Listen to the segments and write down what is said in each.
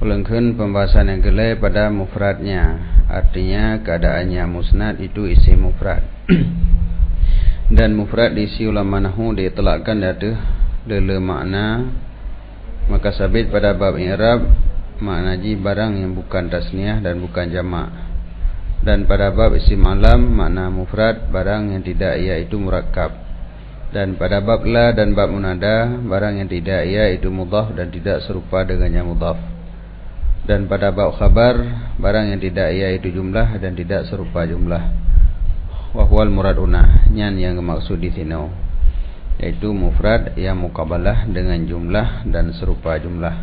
Ulangkan pembahasan yang kelai pada mufradnya, artinya keadaannya musnad itu isi mufrad. Dan mufrad diisi ulama nahwu ditelakkan ada lele makna, maka sabit pada bab i'rab makna ji barang yang bukan tasniah dan bukan jamak. Dan pada bab isim alam makna mufrad barang yang tidak iaitu murakkab. Dan pada bab la dan bab munada barang yang tidak iaitu mudhaf dan tidak serupa dengannya mudhaf. Dan pada bab khabar barang yang tidak iaitu jumlah dan tidak serupa jumlah. Wa huwal muraduna, nyan yang maksud di sini yaitu mufrad yang muqabalah dengan jumlah dan serupa jumlah.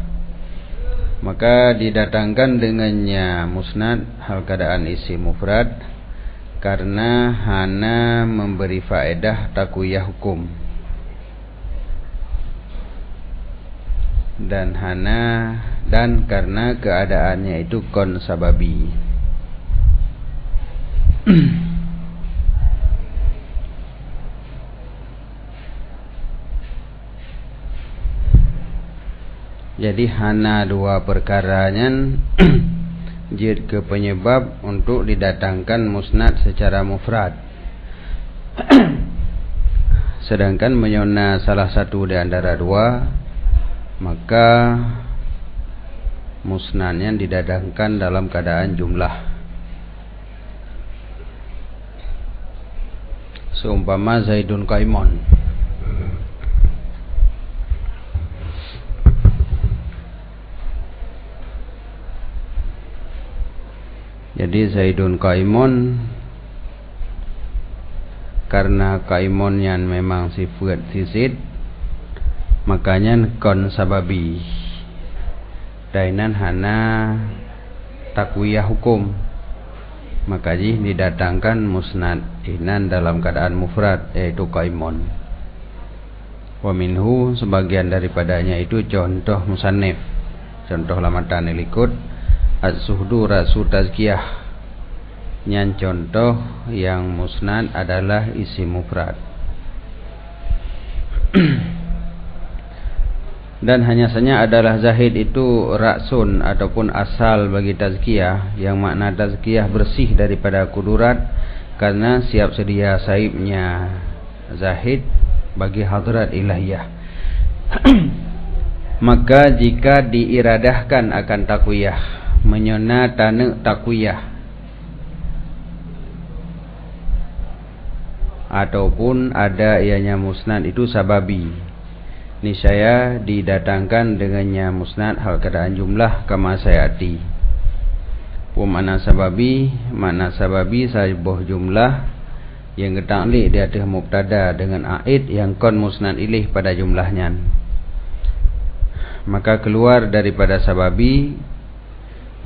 Maka didatangkan dengannya musnad hal keadaan isi mufrad karena hana memberi faedah takwiyah hukum, dan karena keadaannya itu kon sababi. Jadi hana dua perkaranya jid ke penyebab untuk didatangkan musnad secara mufrad. Sedangkan menyona salah satu di antara dua, maka musnadnya didatangkan dalam keadaan jumlah. Seumpama Zaidun qaimun, jadi Zaidun qaimun, karena qaimun yang memang sifat sisit, makanya kon sababi. Dainan hana takwiyah hukum, maka didatangkan musnad inan dalam keadaan mufrad yaitu qaimun. Wa minhu, sebagian daripadanya itu contoh musannif, contoh lamatan ilikut as-suhdu rasu tazkiyah, nyan contoh yang musnad adalah isi mufrad. Dan hanya saja adalah zahid itu ra'sun ataupun asal bagi tazkiyah, yang makna tazkiyah bersih daripada kudurat, karena siap sedia saibnya zahid bagi hadrat ilahiyah. Maka jika diiradahkan akan takwiyah, menyona tanuk takwiyah, ataupun ada ianya musnad itu sababi, niscaya didatangkan dengannya musnad hal keadaan jumlah kama sayati. Makna sababi sahibuh jumlah yang ketaklik di atas mubtada dengan aid yang kon musnad ilih pada jumlahnya. Maka keluar daripada sababi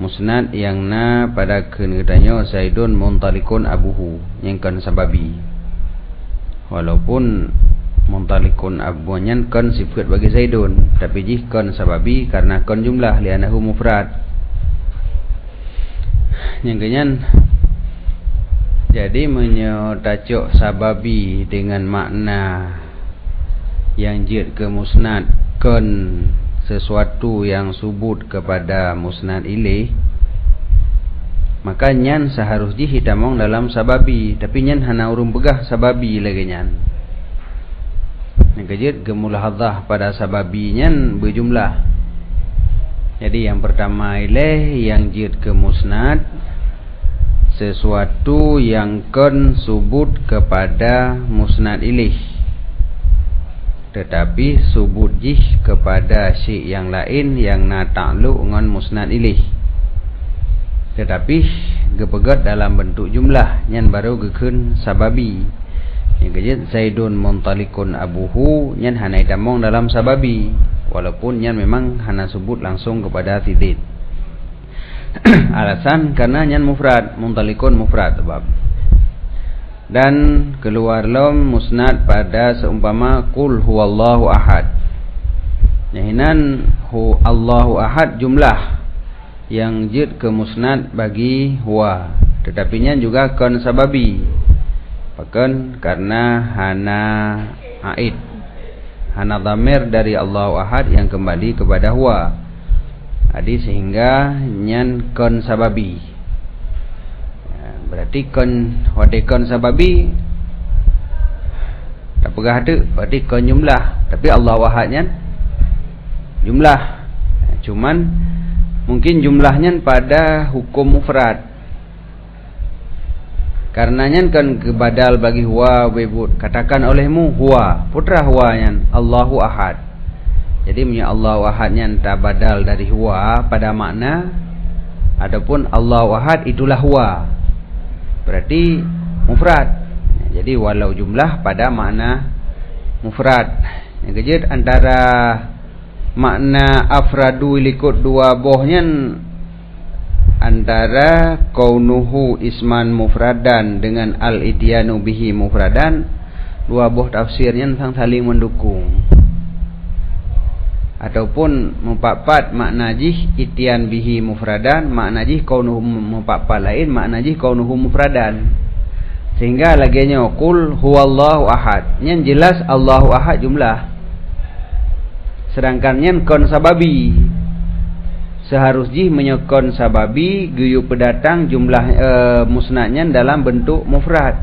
musnad yang na pada kenegaranya Zaidun muntalikun abuhu yang kan sababi, walaupun muntalikun abunya kan sifat bagi Zaidun, tapi jih kan sababi karena kan jumlah lianahu mufrad. Yang kenyan jadi menyotacuk sababi dengan makna yang jid ke musnad kan sesuatu yang subut kepada musnad ilih, maka nyan seharusnya hitamong dalam sababi, tapi nyan hana urung begah sababi lagi nyan. Yang kejut gemulahadzah pada sababi nyan berjumlah. Jadi yang pertama ilih yang jid ke musnad sesuatu yang kon subut kepada musnad ilih, tetapi subut jih kepada syik yang lain yang na ta'luq dengan musnad ilih, tetapi gepegat dalam bentuk jumlah, nyan baru gekun sababi. Yang kejut Zaidun muntalikun abuhu, nyan hana itamong dalam sababi, walaupun nyan memang hana subut langsung kepada tidid. Alasan karena nyan mufrad, muntalikun mufrad sebab. Dan keluar lom musnad pada seumpama qul huwallahu ahad, nyahinan hu Allahu ahad jumlah yang jid ke musnad bagi huwa, tetapi nya juga kon sababi, bahkan karena hana aid, hana dhamir dari Allahu ahad yang kembali kepada huwa. Adi sehingga nyan kon sababi. Berarti kon wadekon sababi tak pegah ada, berarti kon jumlah. Tapi Allah wahadnya jumlah. Cuman mungkin jumlahnya pada hukum mufrad. Karenanya kan kebadal bagi huwa webud. Katakan olehmu huwa, putra huwanya Allahu ahad. Jadi punya Allahu ahadnya tak badal dari huwa pada makna. Adapun Allahu ahad itulah huwa, berarti mufrad. Jadi walau jumlah pada makna mufrad. Yang kejut antara makna afradu likut dua bohnya, antara kaunuhu isman mufradan dengan al-ityanu bihi mufradan, dua boh tafsirnya saling mendukung. Ataupun mupapat makna jih ityan bihi mufradan, makna jih kaunuhu mupapat lain, makna jih kaunuhu mufradan. Sehingga laginya qul huwallahu ahad, yang jelas Allahu ahad jumlah. Sedangkan yang kon sababi seharus jih menyokon sababi geyu pedatang jumlah musnadnya dalam bentuk mufrad.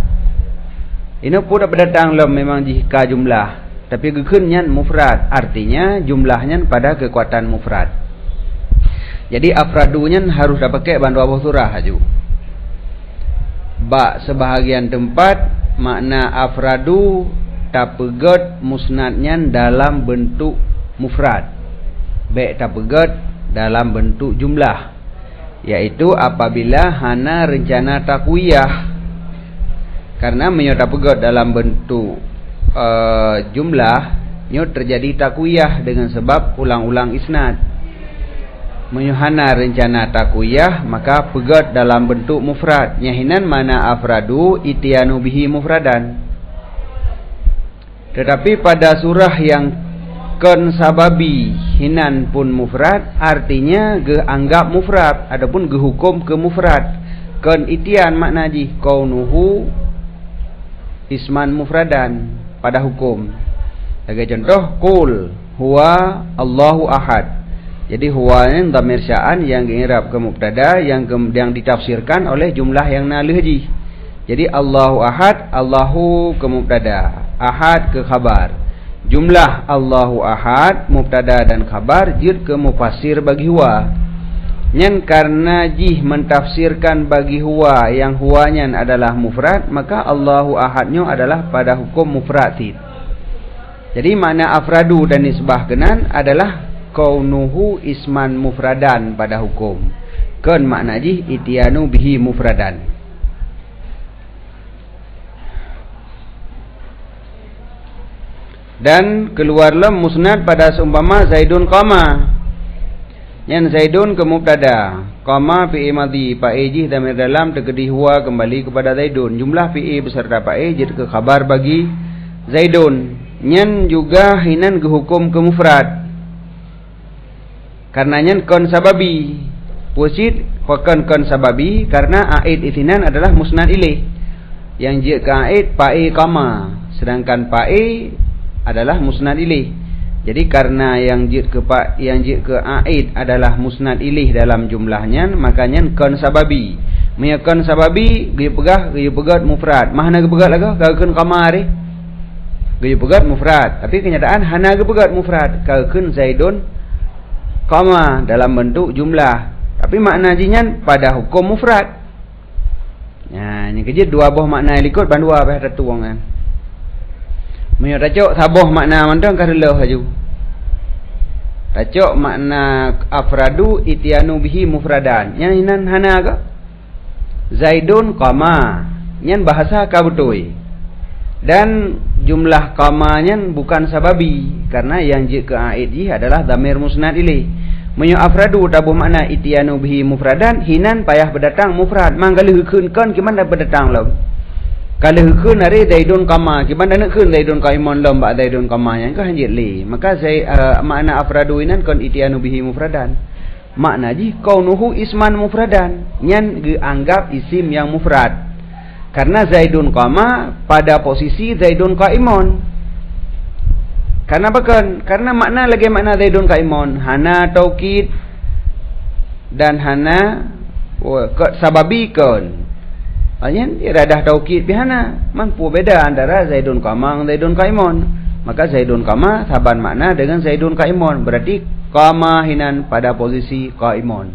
Ini pun pedatang lom memang jika jumlah, tapi gekunnya mufrad, artinya jumlahnya pada kekuatan mufrad. Jadi afradunya harus dapat bantu Abu surah haju. Ba sebahagian tempat makna afradu tapegot musnadnya dalam bentuk mufrad, baik tapegot dalam bentuk jumlah, yaitu apabila hana rencana takwiyah. Karena menyo tapegot dalam bentuk jumlah nyo terjadi takwiyah dengan sebab ulang-ulang isnad. Menyuhana rencana takwiyah maka pegot dalam bentuk mufrad. Nyahinan mana afradu ityanu bihi mufradan. Tetapi pada surah yang kon sababi hinan pun mufrad, artinya ge anggap mufrad, adapun ge hukum ke mufrad. Kon ityan makna ji kaunuhu isman mufradan pada hukum. Sebagai contoh, qul huwa Allahu ahad. Jadi huwa ini dhamir sya'an yang di'irab ke mubtada yang ditafsirkan oleh jumlah yang nalih ji. Jadi Allahu ahad, Allahu ke mubtada, ahad ke khabar. Jumlah Allahu ahad, mubtada dan khabar jid ke mufassir bagi huwa. Nyen karena jih mentafsirkan bagi huwa yang huwanya adalah mufrad, maka Allahu ahadnya adalah pada hukum mufradid. Jadi makna afradu dan nisbah kenan adalah kaunuhu isman mufradan pada hukum. Kon makna jih ityanu bihi mufradan. Dan keluarlah musnad pada seumpama Zaidun qama. Yang Zaidun ke mubtada, qama fi'i madhi, fa'i jih damir dalam terkedi huwa kembali kepada Zaidun. Jumlah fi'i beserta fa'i jid ke khabar bagi Zaidun. Nyen juga hinan ke hukum ke mufrad. Karenanya kon sababi. Pusit kon sababi karena aid itinan adalah musnad ilaih. Yang jid ke aid fa'i qama, sedangkan fa'i adalah musnad ilaih. Jadi karena yang jid ke aid adalah musnad ilaih dalam jumlahnya, makanya kon sababi. Menyakon sababi gaya pegat mufrad. Mahna gepegat laga kakeun qamari. Gaya pegat mufrad, tapi kenyataan hana gepegat mufrad. Kakeun Zaidun qama dalam bentuk jumlah, tapi makna jinyan pada hukum mufrad. Nah, ini kejut dua buah makna likut bandua bah tertuangan. Menyo tacok saboh makna mantang karelah haju. Tacok makna afradu ityanu bihi mufradan. Nyan hinan hana ka? Zaidun qama. Nyan bahasa ka betul. Dan jumlah qamanya bukan sababi karena yang jid ke aid ji adalah dhamir musnad ilaih. Menyo afradu tabuh makna ityanu bihi mufradan, hinan payah berdatang mufrad. Manggali heukeun kon kiman dah berdatang lom. Kalau hukun hari Zaidun qama, gimana nak kun Zaidun qaimun lam ba Zaidun qama yang ka hanjit li. Maka makna afradu inan kon ityanu bihi mufradan. Makna ji kaunuhu isman mufradan, nyan dianggap isim yang mufrad. Karena Zaidun qama pada posisi Zaidun qaimun. Karena bahkan karena makna lagi makna Zaidun qaimun, hana taukid dan hana sababi kon. Maksudnya iradah taukid bihana mampu beda antara Zaidun qama Zaidun qaimun. Maka Zaidun qama saban makna dengan Zaidun qaimun, berarti qama hinan pada posisi qaimun.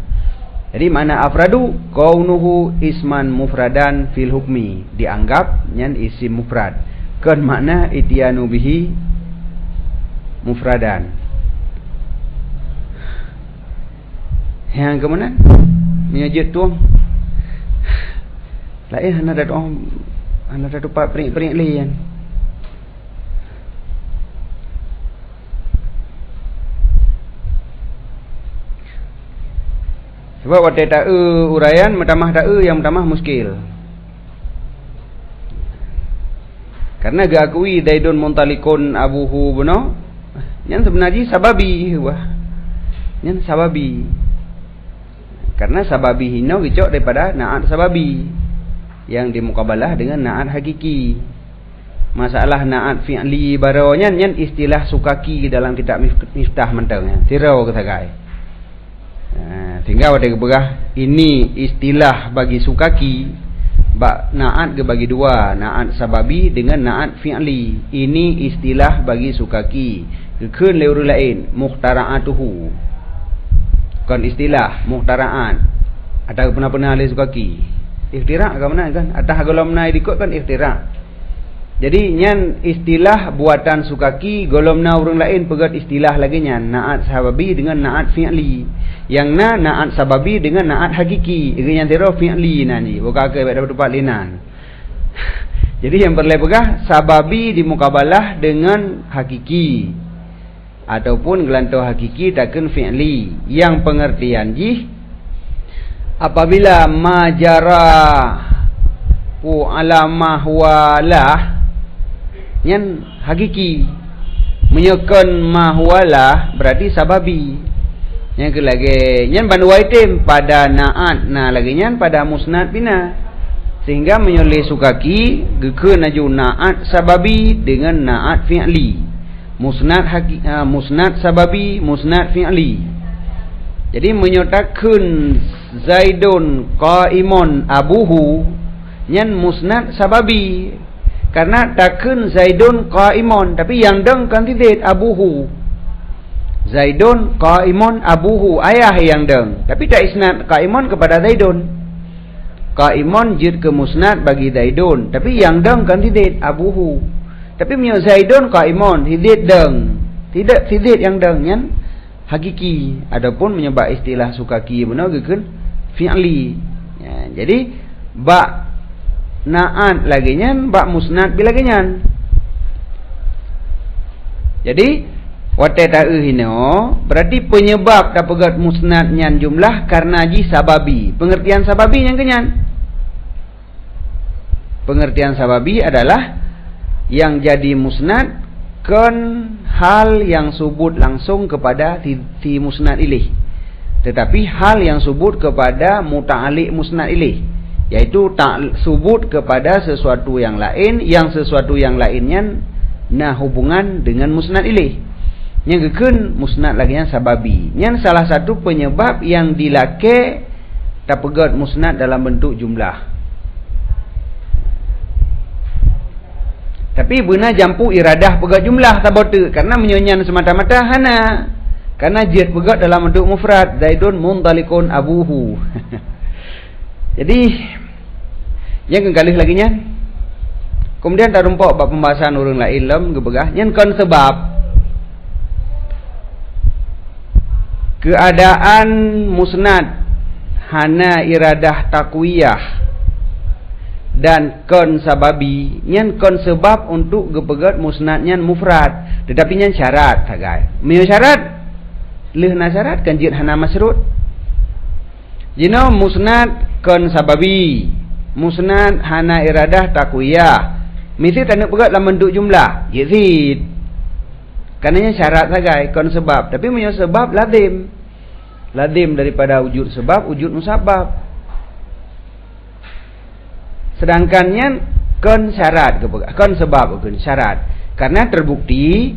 Jadi makna afradu kaunuhu isman mufradan fil hukmi, dianggap nyan isim mufrad. Kan makna ityanu bihi mufradan. Yang kemudian menyajut tuang lain hana dah hana dah tupak perik-perik lain. Sebab waktu tak uraian mutamah tak yang mutamah muskil. Karena diakui Zaidun muntalikun abuhu benar. Yang sebenarnya sababi wah. Yang sababi. Karena sababi hino gicok daripada na'at sababi yang dimukabalah dengan na'at hakiki. Masalah na'at fi'li baronya yang istilah sukaki dalam kitab Miftah mentangnya. Tirau kesagai. Sehingga pada keberah ini istilah bagi sukaki, na'at ke bagi dua, na'at sababi dengan na'at fi'li. Ini istilah bagi sukaki. Kekeun lewru lain muhtara'atuhu. Kan istilah muhtara'at. Ada pernah ahli sukaki. Ikhtira' ke mana kan? Atah golom nai dikut kan ikhtira'. Jadi nyan istilah buatan sukaki, golom na orang lain pegat istilah lagi nyan na'at sababi dengan na'at fi'li. Yang na'at sababi dengan na'at hakiki. Itu yang tero fi'li nani, bukan ke pada tempat linan. Jadi yang berlepegah sababi dimukabalah dengan hakiki ataupun gelantau hakiki takkan fi'li. Yang pengertian jih apabila majara alamah walah yang hakiki menyekan mahwalah berarti sababi. Yang kelagi yang bandu item pada na'at na lagi yang pada musnad bina, sehingga menyoleh sukaki gekeun aju na'at sababi dengan na'at fi'li. Musnad sababi, musnad fi'li. Jadi menyatakan Zaidun qaimun abuhu yang musnad sababi. Karena takun Zaidun qaimun, tapi yang deng kan tidak abuhu. Zaidun qaimun abuhu, ayah yang deng, tapi tak isnad qaimun kepada Zaidun. Qaimun jid ke musnad bagi Zaidun, tapi yang deng kan tidak abuhu. Tapi punya Zaidun qaimun tidak deng, tidak yang deng yang hakiki. Adapun menyebab istilah sukaki benar ke fi'li. Ya, jadi ba na'at lagi nyan, bak musnad bila genyan. Jadi wate ta'u hino berarti penyebab tak pegat musnad nyan jumlah karena ji sababi. Pengertian sababi yang genyan. Pengertian sababi adalah yang jadi musnad kan hal yang subut langsung kepada si musnad ilih, tetapi hal yang subut kepada muta'alik musnad ilih, yaitu tak subut kepada sesuatu yang lain, yang sesuatu yang lainnya nah hubungan dengan musnad ilih. Yang kekeun musnad lagi yang sababi. Yang salah satu penyebab yang dilake tak pegat musnad dalam bentuk jumlah. Tapi benar jampu iradah pegat jumlah tak bote, karena menyonyan semata-mata hana. Karena jid pegat dalam bentuk mufrad, Zaidun muntalikun abuhu. Jadi yang kekali lagi nya. Kemudian tak rumpok bab pembahasan orang lain lam gebegah yang kan sebab keadaan musnad hana iradah takwiyah dan kon sababi nyan kon sebab untuk gepegat musnad nyan mufrad, tetapi nyan syarat sagai. Meo syarat leuhna syarat kan jid hana masrut. Jino musnad kon sababi, musnad hana iradah takwiyah. Mesti tak nak pegat dalam bentuk jumlah. Yazid. Karenanya syarat sagai kon sebab, tapi meo sebab lazim. Lazim daripada wujud sebab, wujud musabab. Sedangkannya kon syarat, kon sebab kon syarat. Karena terbukti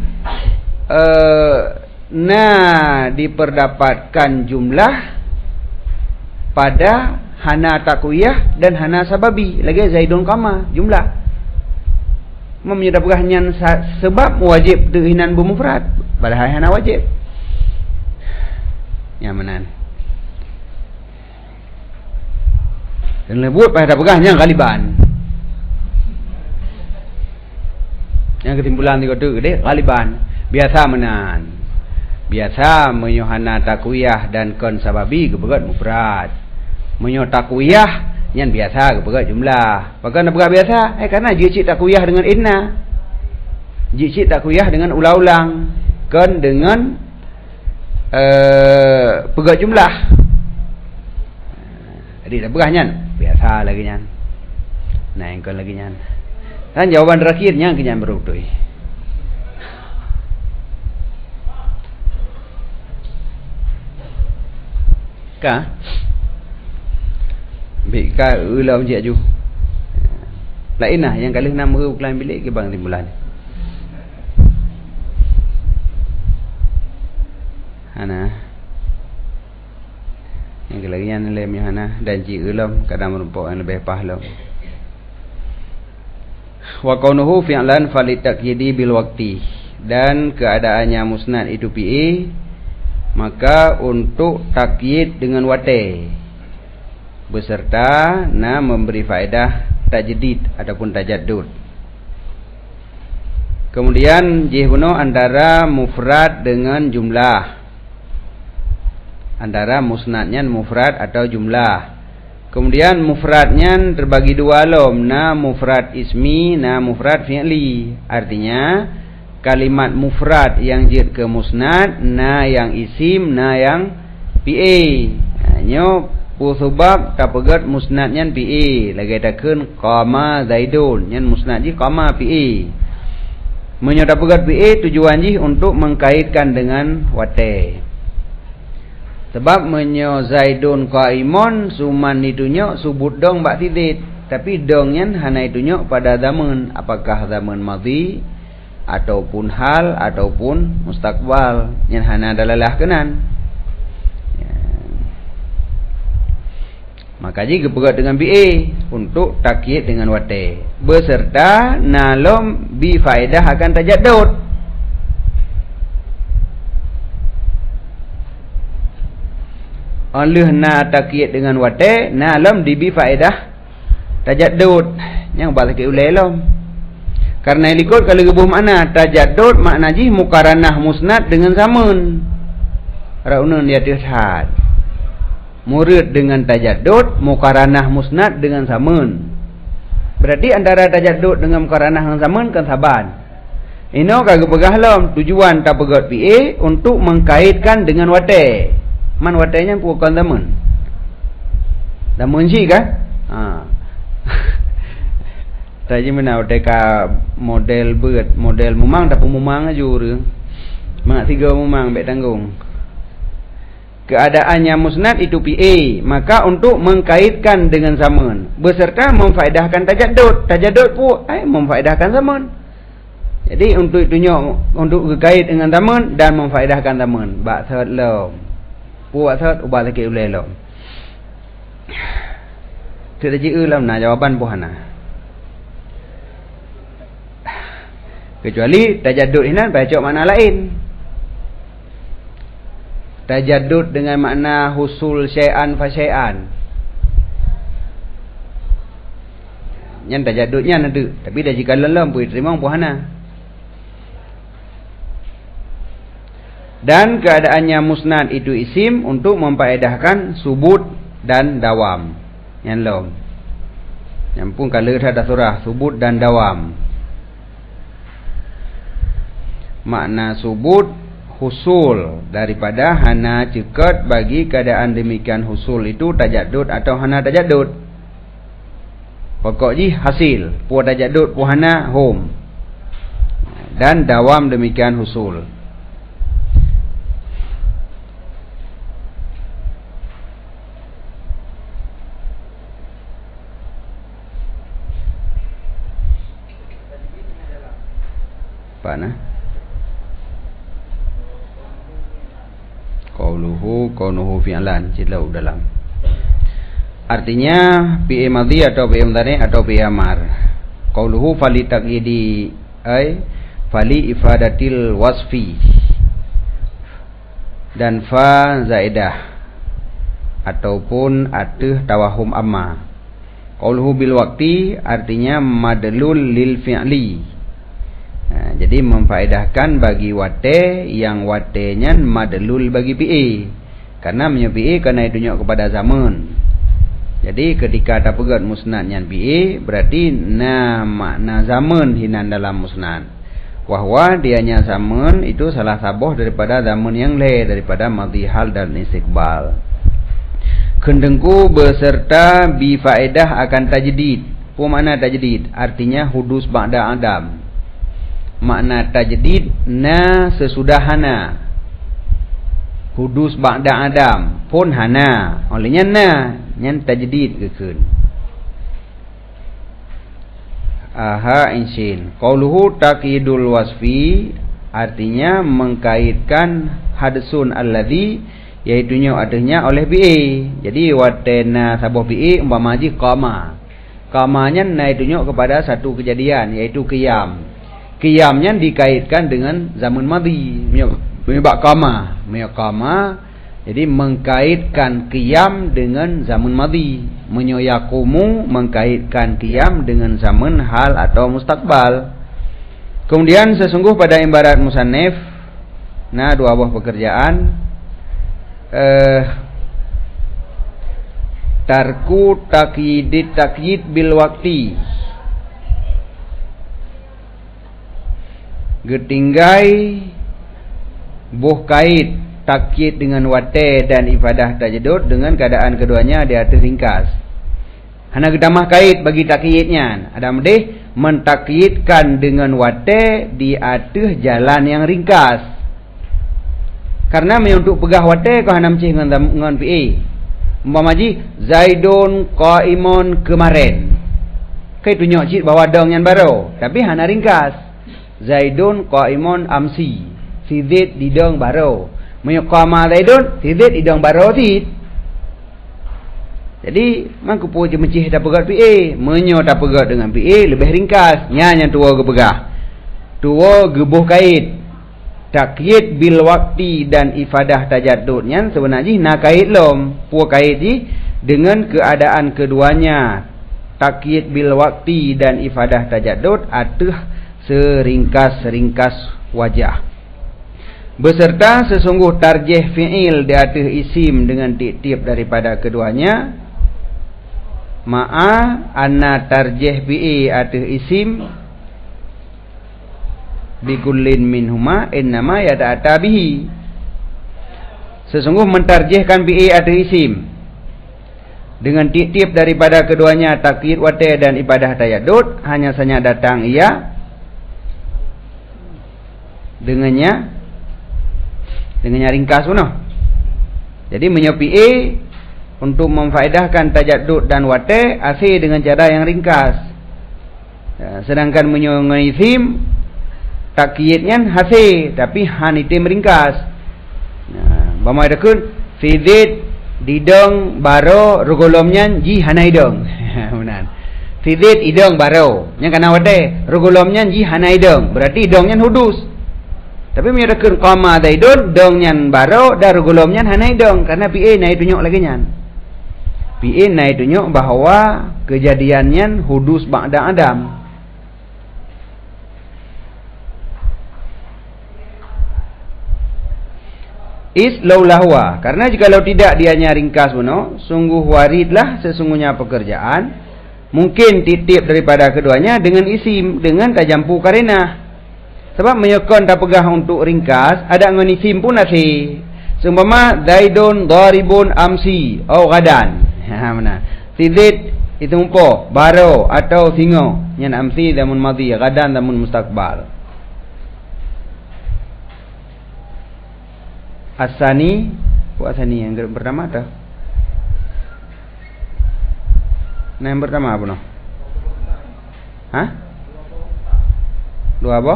diperdapatkan jumlah pada hana takuyah dan hana sababi. Lagi Zaidun qama jumlah. Menyedapkan nyan sebab wajib hinan bermufrad. Padahal hana wajib. Yang mana? Dan lebut pada pegahnya galiban. Yang kesimpulan tiga tu gede galiban. Biasa menan. Biasa menyohana takuyah dan kon sababi kebegat mufrad. Menyo takuyah yang biasa kebegat jumlah. Pakai nak pegang biasa? Karena jicik takuyah dengan inna. Jicik takuyah dengan ulang-ulang. Kon dengan pegang jumlah. Jadi dah pegang nyan. Biasa lagi nyan. Nah yang kon lagi nyan. Dan jawapan terakhirnya kenyan berutui. Kah? Bika ulau je ju. Lain lah yang kali 6 bulan bilik ke bang timbulan. Hana. Yang kelagian lem hana dan ji ulam kadang merupakan yang lebih pahala. Wa kaunuhu fi'lan falitakyidi bil waqti, dan keadaannya musnad itu fi'i, maka untuk takyid dengan wate beserta memberi faedah tajdid ataupun tajaddud. Kemudian jihbuno antara mufrad dengan jumlah, antara musnadnya mufrad atau jumlah. Kemudian mufradnya terbagi dua lom, mufrad ismi, mufrad fi'li. Artinya kalimat mufrad yang jid ke musnad, yang isim, yang fi'i. Nyo sebab tak pegat musnadnya fi'i. Lagi takun qama Zaidun, yang musnad ji qama fi'i. Menyo tak pegat fi'i tujuan ji untuk mengkaitkan dengan wate. Sebab menyo Zaidun qaimun suman itunya subut dong bak tidit, tapi dongnya hana itunya pada zaman, apakah zaman madhi ataupun hal ataupun mustaqbal, yang hana dalalah kenan. Ya. Maka jika pegat dengan BA untuk takyid dengan wate beserta nalom bi faedah akan tajaddud. Oleh takyid dengan wate alam dibi faedah tajaddud yang balik ulai lom. Karena ikut kalau gebuh makna tajaddud makna ji muqaranah musnad dengan samun. Raunun dia terhad. Murid dengan tajaddud, muqaranah musnad dengan samun. Berarti antara tajaddud dengan muqaranah dengan samun kan saban. Ino kagak pegah lom tujuan tak pegat PA untuk mengkaitkan dengan wate. Man watanya bukan teman. Teman sih kan? Tadi mana wateka model berat, model memang tak memang aja orang. Mak tiga memang baik tanggung. Keadaannya musnad itu PA, maka untuk mengkaitkan dengan zaman beserta memfaedahkan tajaddud. Tajaddud pun memfaedahkan zaman. Jadi untuk itunya untuk berkait dengan zaman dan memfaedahkan zaman. Bak third love. Buat third ubah lagi ulai lom. Tidak ji ulam jawaban buhana. Kecuali tajaddud ini baca makna lain. Tajaddud dengan makna husul syai'an fa syai'an. Yang tajaddudnya ada, tapi dah jika lelam boleh terima buhana. Dan keadaannya musnad itu isim untuk memfaedahkan subut dan dawam. Yang lom. Yang pun kalau ada surah subut dan dawam. Makna subut husul daripada hana cekat bagi keadaan demikian husul itu tajaddud atau hana tajaddud. Pokok ji hasil pu tajaddud pu hana hum. Dan dawam demikian husul. Pana qauluhu fi'lan silau dalam Artinya fi'il madhi atau fi'il mudhari atau fi'il amar. Qauluhu fali taqyidi ay fali ifadatil wasfi, dan fa zaidah ataupun atuh tawahum amma. Qauluhu bil waqti artinya madlul lil fi'li. Jadi memfaedahkan bagi wate yang watenya madlul bagi fi'il. Karena menyepi karena itu tunjuk kepada zaman. Jadi ketika tak pegat musnad yang fi'il berarti makna zaman hinan dalam musnad. Wahwa dianya zaman itu salah sabuh daripada zaman yang lain, daripada madhi hal dan istiqbal. Kendengku beserta bi faedah akan tajdid. Apa makna tajdid? Artinya hudus ba'da adam. Makna tajdid sesudah hana. Hudus ba'da adam pun hana. Olehnya nyan tajdid kekeun. Aha insin. Qauluhu taqidul wasfi artinya mengkaitkan hadsun alladhi, iaitunya adanya oleh bi'i. Jadi watena sabuh bi'i umpama ji qama. Qamanya naitunya kepada satu kejadian yaitu qiyam. Qiyamnya dikaitkan dengan zaman madhi. Menyebab qama. Jadi mengkaitkan qiyam dengan zaman madhi. Menyakumu mengkaitkan qiyam dengan zaman hal atau mustaqbal. Kemudian sesungguh pada ibarat musannif dua buah pekerjaan tarku takyid bil waqti, getinggai buh kait takyid dengan wate dan ifadah tajdud dengan keadaan keduanya di atas ringkas. Hana gedamah kait bagi takyidnya. Ada medih mentakyidkan dengan wate di atas jalan yang ringkas. Karena untuk pegah wate kau hana mcih dengan fi'i. Umpama ji Zaidun qaimun kemarin. Kai tunjuk cik bahawa dong yang baru, tapi hana ringkas. Zaidun qaimun amsi. Si Zaid di dong baru. Menyukama Zaidun, si Zaid di dong baru tid. Jadi mangku pu je mencih tak pegat fi'i. Menyo tak pegat dengan fi'i lebih ringkas. Nya tua ge pegah. Tua gebuh kait. Takyid bil waqti dan ifadah tajaddudnya sebenarnya nak kait lom. Pu kait ji dengan keadaan keduanya. Takyid bil waqti dan ifadah tajaddud atuh seringkas-ringkas wajah. Beserta sesungguh tarjih fi'il di atas isim dengan tiap-tiap daripada keduanya. Ma'a anna tarjih fi'i atas isim bikullin minhuma innama yata'ata bihi. Sesungguh mentarjihkan fi'i atas isim dengan tiap-tiap daripada keduanya takyid wate dan ibadah tayaddud hanya saja datang ia dengannya ringkas puno. Jadi menyopi'i untuk memfaedahkan tajaddud dan wate asih dengan cara yang ringkas. Sedangkan menyongai isim takyidnya hasih tapi hanitim ringkas. Bama dekun fi Zaid didong baro rugolomnya ji hanaidong. Benar. Fi Zaid idong baro. Yang kana wate rugolomnya ji hanaidong. Berarti idongnya hudus. Tapi menyatakan qama Zaidun dong nyan baro dar rugolomnya hanaidong karena PA naik tunjuk lagi nyan. PA naik tunjuk bahawa kejadiannya hudus ba'da adam. Is laulahwa, karena jikalau tidak dianya ringkas puno, sungguh waridlah sesungguhnya pekerjaan mungkin titip daripada keduanya dengan isim dengan tajampu karenah. Sebab menyokon tak pegah untuk ringkas ada ngan isim pun nasi. Seumpama Zaidun daribun amsi atau gadan. Mana? Si Zaid itu umpo baro atau singo yang amsi damun madhi, gadan damun mustaqbal. Asani, asani yang pertama dah. Nah yang pertama apa no? Hah? Dua apa?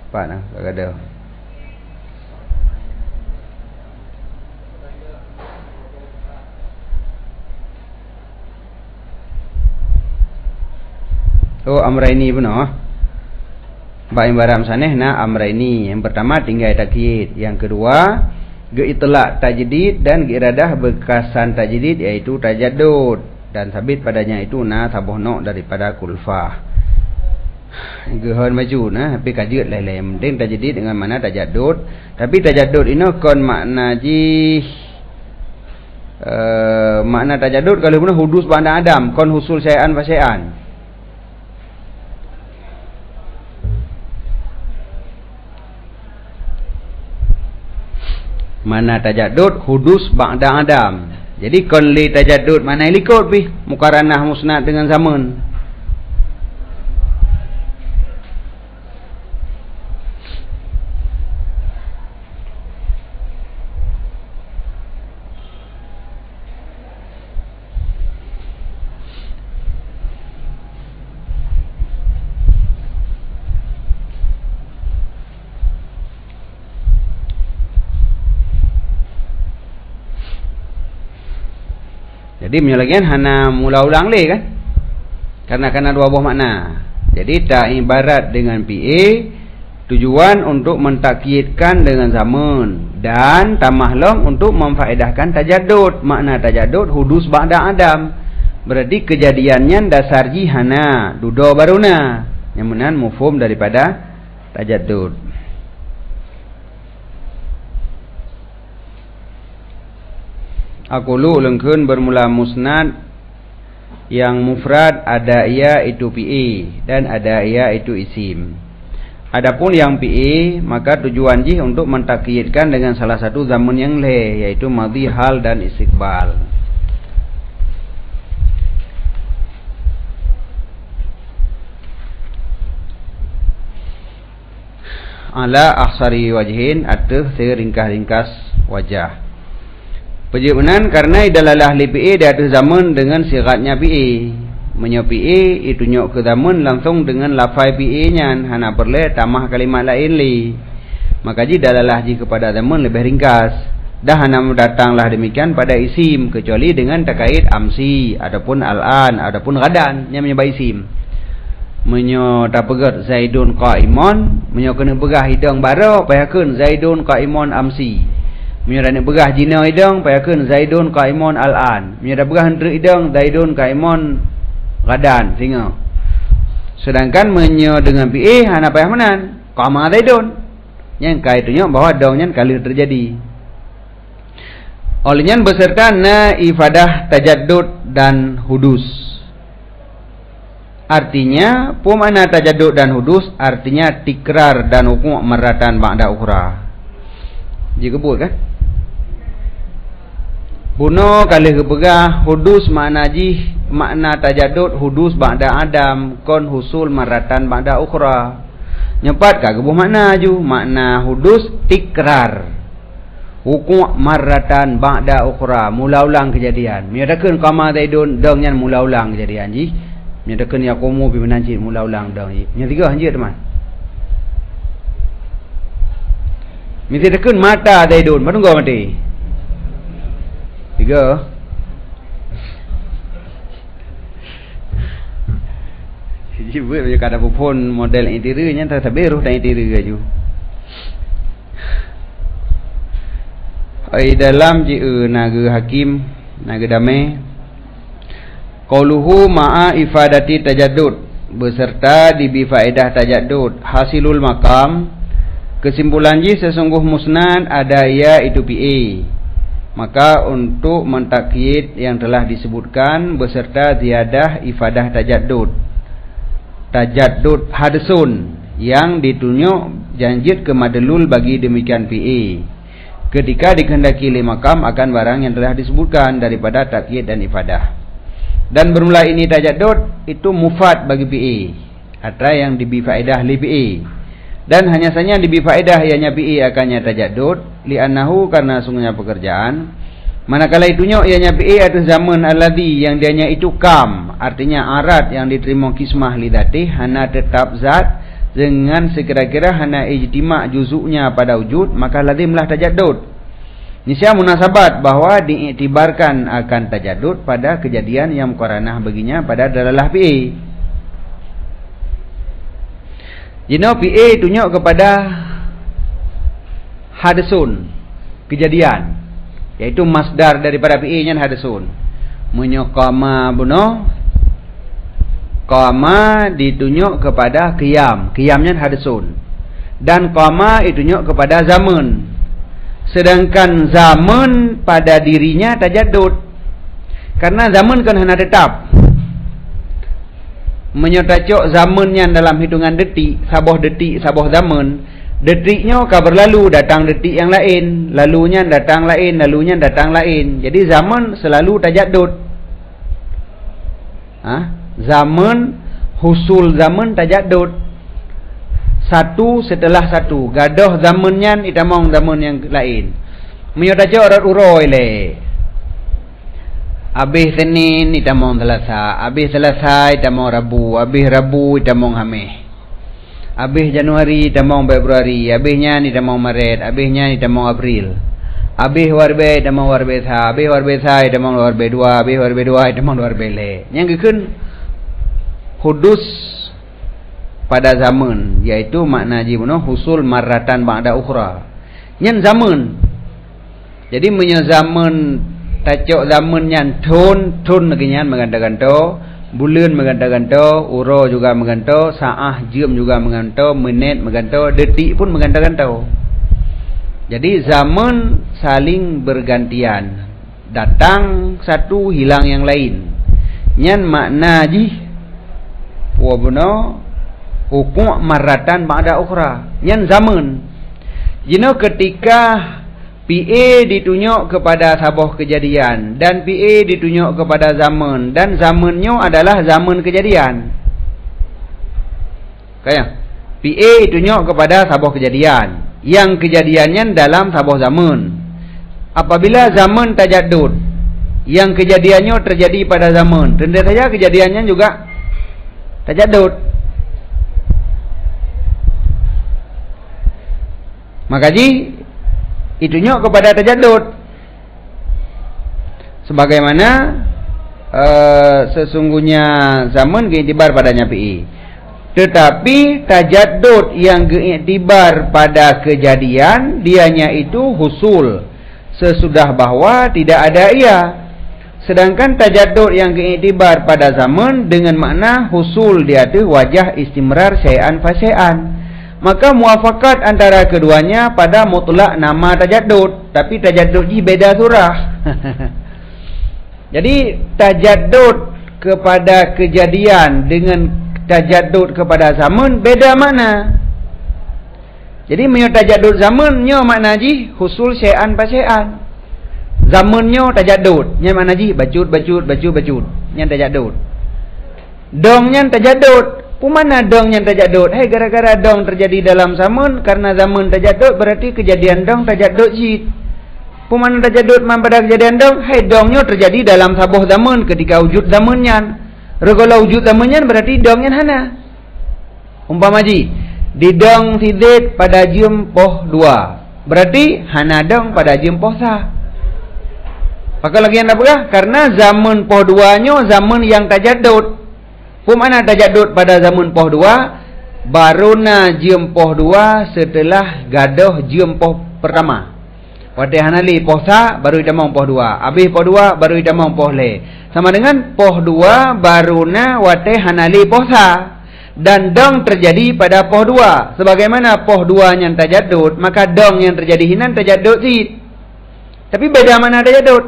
Pak nah, kagak ada. Oh amraini benar. Baik baram saneh na amraini. Yang pertama tinggal takyid, yang kedua itlaq tajdid dan iradah bekasan tajdid iaitu tajaddud dan sabit padanya itu na tabohno daripada kulfah. Gehan maju nah tapi kajut lain-lain penting tajdid dengan mana tajaddud. Tapi tajaddud ini kon makna ji makna tajaddud kalau benar hudus ba'da adam kon husul syai'an fa syai'an. Mana tajaddud hudus ba'da adam. Jadi kon li tajaddud mana likut pi muqaranah musnad dengan zaman. Jadi menyalagian hana mula ulang le kan? Karena dua buah makna. Jadi tak ibarat dengan PA tujuan untuk mentakyidkan dengan zaman dan tamahlong untuk memfaedahkan tajaddud. Makna tajaddud hudus ba'da adam. Berarti kejadiannya dasar jihana dudo baruna. Yang menan mufhum daripada tajaddud. Aqulu lengkeun bermula musnad yang mufrad ada ia itu PA dan ada ia itu isim. Adapun yang PA maka tujuan jih untuk mentakyidkan dengan salah satu zaman yang le yaitu madhi, hal dan istiqbal. Ala akhsari wajhin atau seringkas-ringkas wajah. Perjalanan karena idalalah li PA di atas zaman dengan siratnya PA. Menyo PA itu nyok ke zaman langsung dengan lafai PA nya hana perle tamah kalimat lain li. Maka ji dalalah ji kepada zaman lebih ringkas. Dah hana datanglah demikian pada isim kecuali dengan terkait amsi ataupun al-an ataupun gadan yang menyebab isim. Menyo tak pegat Zaidun qaimun, menyo kena pegah hidung bara payakeun Zaidun qaimun amsi. Menyerah nak begah jina hidung payakeun Zaidun qaimun al-an. Menyerah begah hendrik hidung Zaidun qaimun gadan singa. Sedangkan menyo dengan PA hana payah menan qama Zaidun. Yang kai tunjuk bahawa dongnya kali terjadi. Olehnya beserta na ifadah tajaddud dan hudus. Artinya pemana tajaddud dan hudus artinya tikrar dan hukum maratan ba'da ukhra. Jika buat kan? Buno kali kepegah hudus makna jih makna tajaddud hudus ba'da adam kon husul maratan ba'da ukhra. Nyepat ka kebuh makna ju makna hudus tikrar hukum maratan ba'da ukhra mula ulang kejadian. Menyatakan qama Zaidun dong nyan mula ulang kejadian jih. Menyatakan yaqumu bi menancit mula ulang dong jih. Nya tiga hanje teman. Menyatakan mata Zaidun patunggo mati. Tiga. Jadi buat macam kada pun model interiornya tak beruh dan interior aja. Ai dalam ji naga hakim naga damai. Qauluhu ma'a ifadati tajaddud beserta dibi faedah tajaddud hasilul maqam kesimpulan ji sesungguh musnad ada ya itu PA. Maka untuk mentakyid yang telah disebutkan beserta ziyadah ifadah tajaddud. Tajaddud hadsun yang ditunjuk janjit ke madlul bagi demikian PA. Ketika dikehendaki li makam akan barang yang telah disebutkan daripada takyid dan ifadah. Dan bermula ini tajaddud itu mufad bagi PA. Atau yang dibi faedah li PA. Dan hanya saja dibi faedah ianya PA akannya tajaddud li'annahu karena sungguhnya pekerjaan manakala itunya ianya PA atas zaman alladhi yang dianya itu kam artinya arat yang diterima kismah lidati hana tetap zat dengan sekira-kira hana ijtima' juzuknya pada wujud maka lazimlah tajaddud. Nisya munasabat bahwa diiktibarkan akan tajaddud pada kejadian yang muqaranah baginya pada dalalah PA. Jino PA tunjuk kepada hadasun, kejadian, yaitu masdar daripada PA nya hadasun. Menyokama buno, qama ditunjuk kepada qiyam, qiyamnya hadasun. Dan qama ditunjuk kepada zaman. Sedangkan zaman pada dirinya tajaddud. Karena zaman kan hanya tetap. Menyotacok zamannya dalam hitungan detik, saboh zaman. Detiknya akan berlalu, datang detik yang lain, lalunya datang lain, lalunya datang lain. Jadi zaman selalu tajaddud. Zaman, husul zaman tajaddud. Satu setelah satu. Gadoh zamannya itamong zaman yang lain. Menyotacok urat uroi le. Habis Senin itamong Selasa, habis Selasa itamong Rabu, habis Rabu itamong Khamis. Habis Januari itamong Februari, habisnya itamong Maret, habisnya itamong April. Habis warbe itamong warbe sa, habis warbe sa itamong warbe dua, habis warbe dua itamong warbe le. Yang keun hudus pada zaman, yaitu makna jibuno husul marratan ba'da ukhra. Nyen zaman. Jadi menye zaman tacok zaman nyan tun naginyan mengganto-ganto, bulan mengganto-ganto, uro juga mengganto, saah jam juga mengganto, menit mengganto, detik pun mengganto-ganto. Jadi zaman saling bergantian. Datang satu, hilang yang lain. Nyan makna ji wabuno uku' marratan ba'da ukhra. Nyan zaman. Jino ketika PA ditunjuk kepada sabuh kejadian dan PA ditunjuk kepada zaman, dan zamannya adalah zaman kejadian. Kaya PA ditunjuk kepada sabuh kejadian, yang kejadiannya dalam sabuh zaman. Apabila zaman tajaddud, yang kejadiannya terjadi pada zaman, tentu saja kejadiannya juga tajaddud. Maka ditunjuk kepada tajaddud. Sebagaimana sesungguhnya zaman keiktibar padanya PI. Tetapi tajaddud yang keiktibar pada kejadian, dianya itu husul, sesudah bahwa tidak ada ia. Sedangkan tajaddud yang keiktibar pada zaman dengan makna husul, dia tu wajah istimrar syai'an fa syai'an. Maka muafakat antara keduanya pada mutlak nama tajaddud. Tapi tajaddud ni beda surah. Jadi tajaddud kepada kejadian dengan tajaddud kepada zaman beda makna. Jadi menyo tajaddud zamannya makna ji husul syai'an pa syai'an. Zamannya tajaddud, nya makna ji bacut. Nya tajaddud. Dongnya tajaddud. Pemana dong yang tajaddud? Hai, gara-gara dong terjadi dalam zaman, karena zaman tajaddud berarti kejadian dong tajaddud jid. Pemana tajaddud man pada kejadian dong? Hai, dongnya terjadi dalam sabuh zaman ketika wujud zamannya. Regala wujud zamannya berarti dongnya hana. Umpama ji, di dong sidit pada jam poh 2. Berarti hana dong pada jam poh sah. Pakai lagi yang apa? Karena zaman poh 2-nya zaman yang tajaddud. Pemana tajaddud pada zaman poh 2, baruna jam poh 2 setelah gadoh jam poh pertama. Wate hanali poh sa baru itamong poh 2. Habis poh 2 baru itamong poh le. Sama dengan poh 2 baruna wate hanali poh sa. Dan dong terjadi pada poh 2. Sebagaimana poh 2 yang tajaddud, maka dong yang terjadi hinan tajaddud sid. Tapi beda mana tajaddud?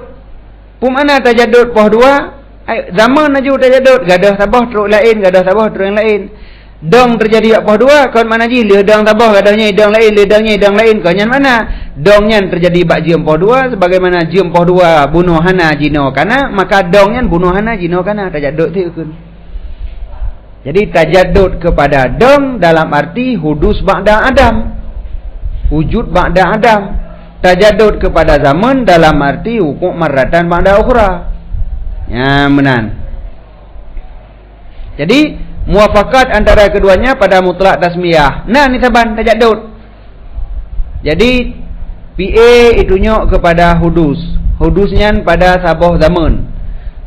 Pemana tajaddud poh 2? Zaman aju tajaddud, gadah sabah teruk lain, gadah sabah teruk yang lain. Dong terjadi poh 2, kawan mana ji? Ledang sabah, gadahnya idang lain, ledangnya idang lain. Kawan yang mana? Dongnya terjadi bak jam poh 2, sebagaimana jam poh 2 bunuh hana jino kana, maka dongnya bunuh hana jino kana tajaddud tu kun. Jadi tajaddud kepada dong dalam arti hudus ba'da Adam, wujud ba'da Adam. Tajaddud kepada zaman dalam arti hukum marratan ba'da ukhra. Ya, benar. Jadi muafakat antara keduanya pada mutlak tasmiyah. Nah, ni saban tajaddud. Jadi PA itunjuk kepada hudus. Hudusnya pada sabuh zaman.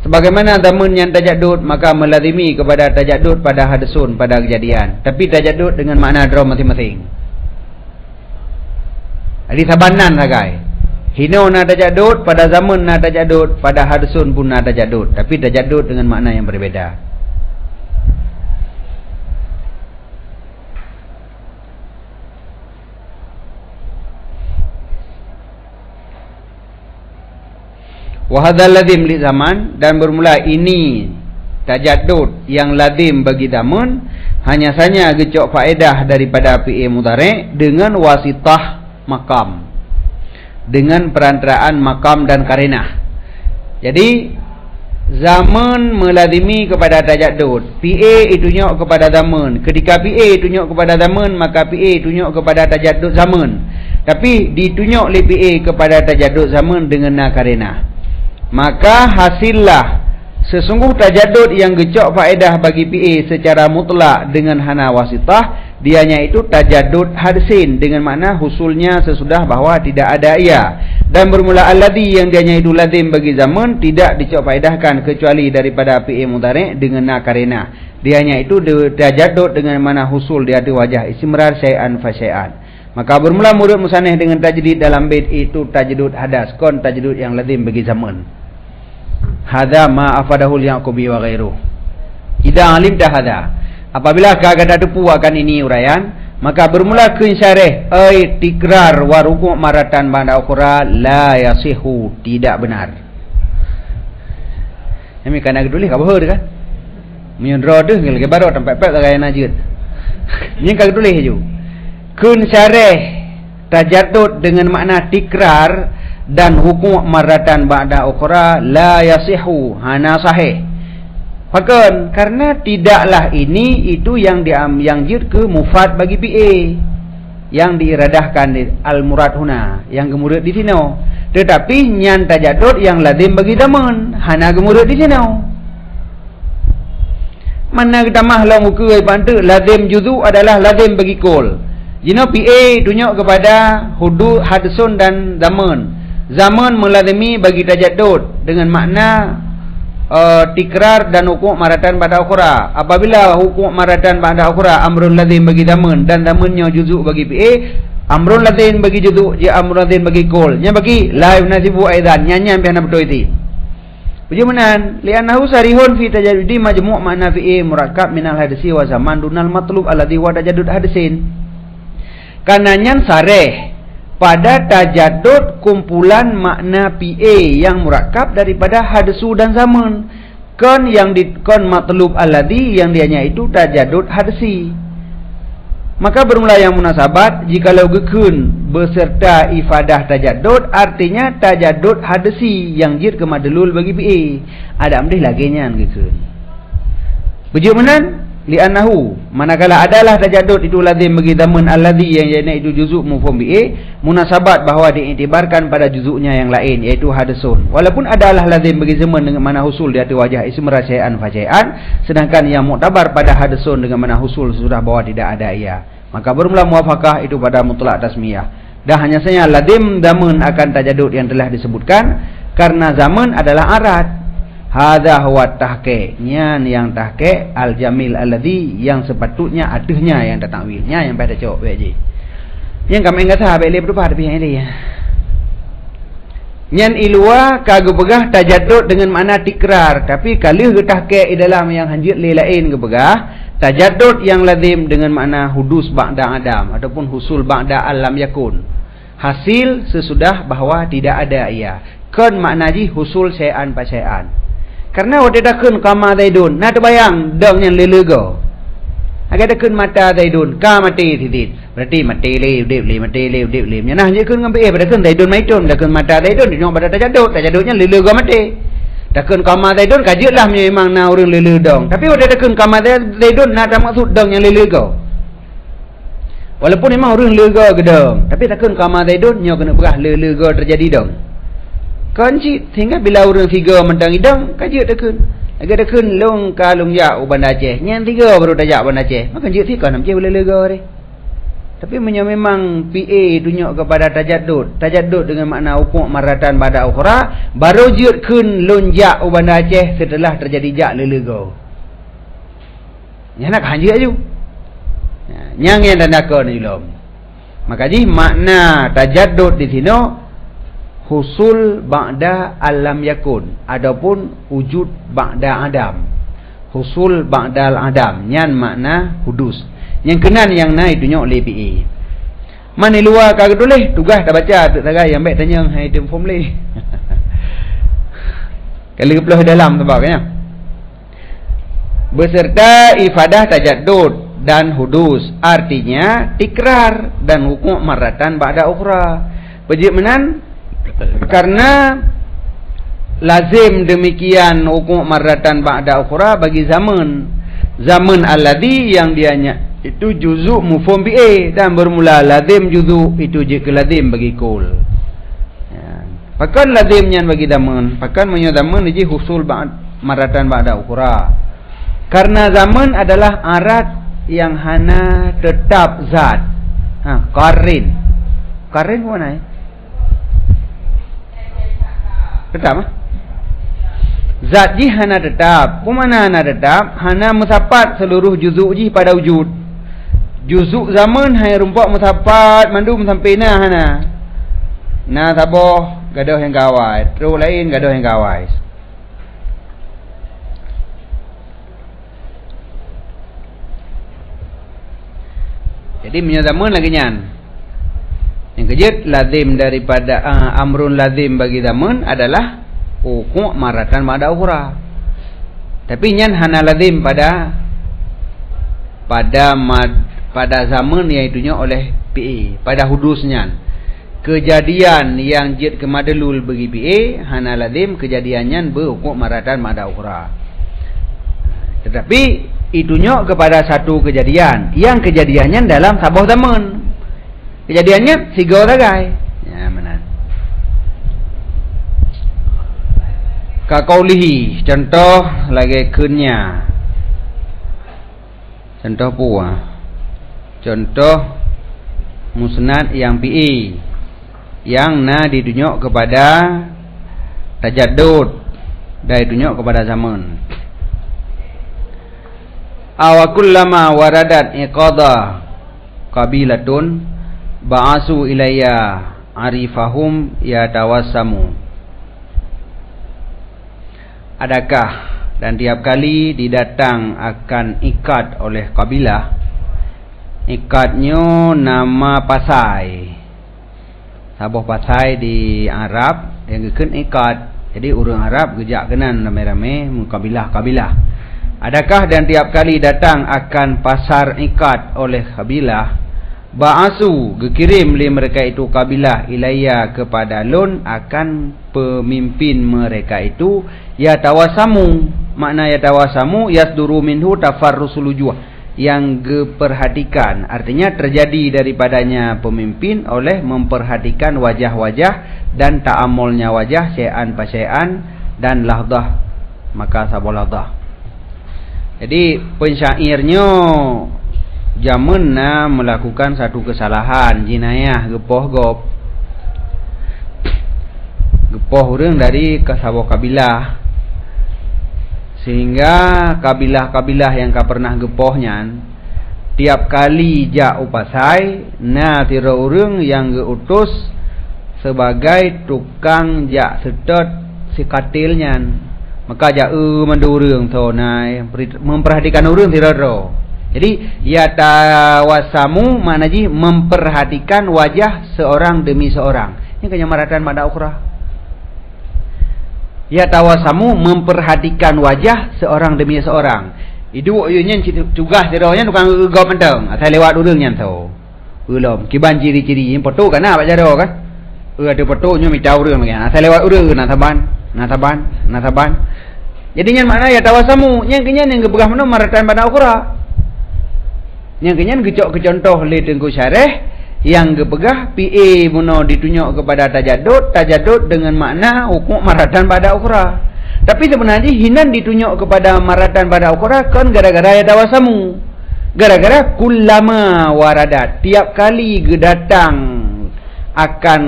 Sebagaimana zaman yang tajaddud, maka melazimi kepada tajaddud pada hadasun, pada kejadian. Tapi tajaddud dengan makna draw masing-masing. Jadi sabanan sagai. Hino na tajaddud, pada zaman na tajaddud, pada hadasun pun na tajaddud. Tapi tajaddud dengan makna yang berbeza. Wahadzal lazim li zaman, dan bermula ini tajaddud yang lazim bagi zaman, hanya saja gecok faedah daripada fi'il mudhari' dengan wasitah makam, dengan perantaraan makam dan karinah. Jadi zaman melazimi kepada tajaddud, PA tunjuk kepada zaman. Ketika PA tunjuk kepada zaman, maka PA tunjuk kepada tajaddud zaman. Tapi ditunjuk oleh PA kepada tajaddud zaman dengan na karinah. Maka hasillah sesungguh tajaddud yang gecok faedah bagi PA secara mutlak dengan hana wasitah, dianya itu tajaddud hadsin, dengan makna husulnya sesudah bahawa tidak ada ia. Dan bermula alladhi yang dianya itu lazim bagi zaman, tidak dicok faedahkan kecuali daripada PA mudhari' dengan na karinah. Dianya itu tajaddud dengan makna husul di ada wajah istimrar syai'an fa syai'an. Maka bermula murid musannih dengan tajdid dalam bait itu tajaddud hadas, kon tajaddud yang lazim bagi zaman. Hadza ma afadahul Yaqubi wa ghairuh. Idza alimta hadza, apabila kau ada tepu akan ini uraian, maka bermula kun syarih ai tikrar wa ruku' maratan ba'da ukhra la yasihu, tidak benar. Ini kan nak tulis apa kan? Menyendra tu lagi baru tempat gaya najid. Ini kan tulis je. Kun syarih tajaddud dengan makna tikrar dan hukum maratan ba'da ukhra la yasihu, hana sahih. Bahkan karena tidaklah ini itu yang jid ke mufrad bagi PA yang diiradahkan al murad huna, yang gemurud di sini. Tetapi nyan tajaddud yang lazim bagi zaman, hana gemurud di sini. Mana kita mahlau muka pantu lazim juzu adalah lazim bagi kol. Jino PA tunjuk kepada hudu hadsun dan zaman. Zaman melazimi bagi tajaddud dengan makna tikrar dan hukum maratan pada ukhra. Apabila hukum maratan pada ukhra amrun lazim bagi zaman dan zamannya juzuk bagi PA, amrun lazim bagi juzuk, dia amrun lazim bagi kol. Nya bagi la yunasibu aidan, nyanyan biana betul itu. Bagaimana? Li'annahu sarihun fi tajaddudi majmu' makna PA murakkab minal hadisi wa zaman dunal matlub alladhi wa tajaddud hadisin. Karena nyan sareh pada tajaddud kumpulan makna PA yang murakkab daripada hadsu dan zaman. Kon yang kon matlub alladhi yang dianya itu tajaddud hadsi. Maka bermula yang munasabat jikalau gekun beserta ifadah tajaddud, artinya tajaddud hadsi yang jid ke madlul bagi PA. Ada amdih lagi nyan gekun. Bagaimana? Li'annahu, manakala adalah tajaddud itu lazim bagi zaman alladhi yang jana itu juzuk mufhum bi'i, munasabat bahawa diiktibarkan pada juzuknya yang lain, iaitu hadasun. Walaupun adalah lazim bagi zaman dengan mana husul di atas wajah ismra syai'an fa syai'an, sedangkan yang muktabar pada hadasun dengan mana husul sudah bahawa tidak ada ia, maka bermula muwafaqah itu pada mutlak tasmiyah. Dan hanya saja lazim zaman akan tajaddud yang telah disebutkan, karena zaman adalah arat. Hadza huwa tahqiq, nyan yang tahqiq al-jamil alladhi yang sepatutnya adahnya yang takwilnya yang pada cok beji. Yang kami kata baik le berubah tapi yang ini ya. Nyan ilwa kagak begah tajaddud dengan makna tikrar, tapi kalau tahqiq dalam yang hanjit le lain ke begah tajaddud yang lazim dengan makna hudus ba'da adam ataupun husul ba'da alam yakun. Hasil sesudah bahawa tidak ada ia. Kan makna ji husul syai'an pa syai'an. Karena waktu dakun kama zaidun, nak terbayang dong yang lelego. Agak dakun mata zaidun, ka mati titit. Berarti mati le, udip le, mati le, udip le. Nah, je kun ngambil pada kun zaidun maitun, dakun mata zaidun, dia pada tajaddudnya lelego mati. Dakun kama zaidun kajilah memang na orang lele dong. Tapi waktu dakun kama zaidun nak tak maksud dong yang lelego. Walaupun memang orang lelego ke dong, tapi dakun kama zaidun nyo kena berah lelego terjadi dong. Kunci sehingga bila orang tiga mentang hidang kaji tekun. Agak tekun long ka long ya uban Aceh. Nyan tiga baru tajak uban Aceh. Maka je tiga nam je boleh lega re. Tapi memang PA tunjuk kepada tajaddud. Tajaddud dengan makna hukum maratan pada ukhra. Baru jiutkan lonjak u Banda Aceh setelah terjadi jak lelego. Yang nak hanjir je. Yang tandaka ni belum. Maka ji makna tajaddud di sini husul ba'da alam yakun. Adapun wujud ba'da adam. Husul ba'da al-adam. Yang makna hudus. Yang kenan yang naik tunjuk oleh PA. Mana luar kagak tulis tugas tak baca tak tagai yang baik tanya hai item formula. Kalau kepelah dalam sebabnya. Beserta ifadah tajaddud dan hudus, artinya tikrar dan hukum maratan ba'da ukhra. Pejimanan karena lazim demikian hukum maratan ba'da ukhra bagi zaman alladhi yang dianya itu juzuk mufhum bi'a dan bermula lazim juzuk itu je ke lazim bagi kul. Ya. Pakan lazimnya bagi zaman, pakan punya zaman je husul maratan ba'da ukhra. Karena zaman adalah arat yang hana tetap zat. Qarin. Qarin mana? Tetap zat ji hana tetap. Kumana hana tetap? Hana musapat seluruh juzuk ji pada wujud. Juzuk zaman hai rumpak musapat mandum sampai na hana. Na taboh gadoh yang gawai, terus lain gadoh yang gawai. Jadi punya zaman lagi nyan. Yang kejut lazim daripada amrun lazim bagi zaman adalah hukum maratan ba'da ukhra. Tapi nyan hana lazim pada zaman yang itunya oleh PA, pada hudusnya. Kejadian yang jid kemadlul bagi PA hana lazim kejadiannya berhukum maratan ba'da ukhra. Tetapi itunya kepada satu kejadian yang kejadiannya dalam sabah zaman. Kejadiannya siga tagai. Ya mana? Ka qaulihi, contoh lagi kunnya. Contoh puah. Contoh musnad yang PA yang ditunjuk kepada tajaddud dan ditunjuk kepada zaman. Awakullama waradat iqadah qabilatun ba'asu ilayya arifahum yatawassamu. Adakah dan tiap kali didatang akan ikat oleh kabilah, ikatnya nama pasai. Sabah pasai di Arab yang kena ikat. Jadi orang Arab gejak kenan ramai-ramai kabilah-kabilah. Adakah dan tiap kali datang akan pasar ikat oleh kabilah, ba'asu gekirim li mereka itu kabilah ilayya kepada lun akan pemimpin mereka itu yatawasamu. Makna yatawasamu yasduru minhu tafarrusul wujuh, yang perhatikan, artinya terjadi daripadanya pemimpin oleh memperhatikan wajah-wajah dan ta'amulnya wajah syai'an pa syai'an dan lahdah maka sabah lahdah. Jadi pensyairnya zaman melakukan satu kesalahan jinayah gepoh orang dari sabah kabilah, sehingga kabilah-kabilah yang pernah gepohnya tiap kali jak upasai tira orang yang geutus sebagai tukang jak setot si katilnya, maka jak mandu orang tu memperhatikan orang tira ro. Jadi yatawasamu makna ji memperhatikan wajah seorang demi seorang. Ini kenyamaratan pada ukhra. Yatawasamu memperhatikan wajah seorang demi seorang. Itu ayunya tugas diranya tukang gau mentang. Asal lewat urangnya tu. Belum kiban ciri-ciri yang foto kan apa jaro kan? Ada fotonya minta urang kan. Asal lewat urang nataban. Jadinya makna yatawasamu yang kenyan yang gepegah mana maratan pada ukhra. Yang kenyan gecok ke contoh le tengku syarah yang gepegah PA muno ditunjuk kepada tajaddud dengan makna hukum maratan pada ukhra. Tapi sebenarnya hinan ditunjuk kepada maratan pada ukhra kan gara-gara yatawasamu. Gara-gara kullama waradat, tiap kali datang akan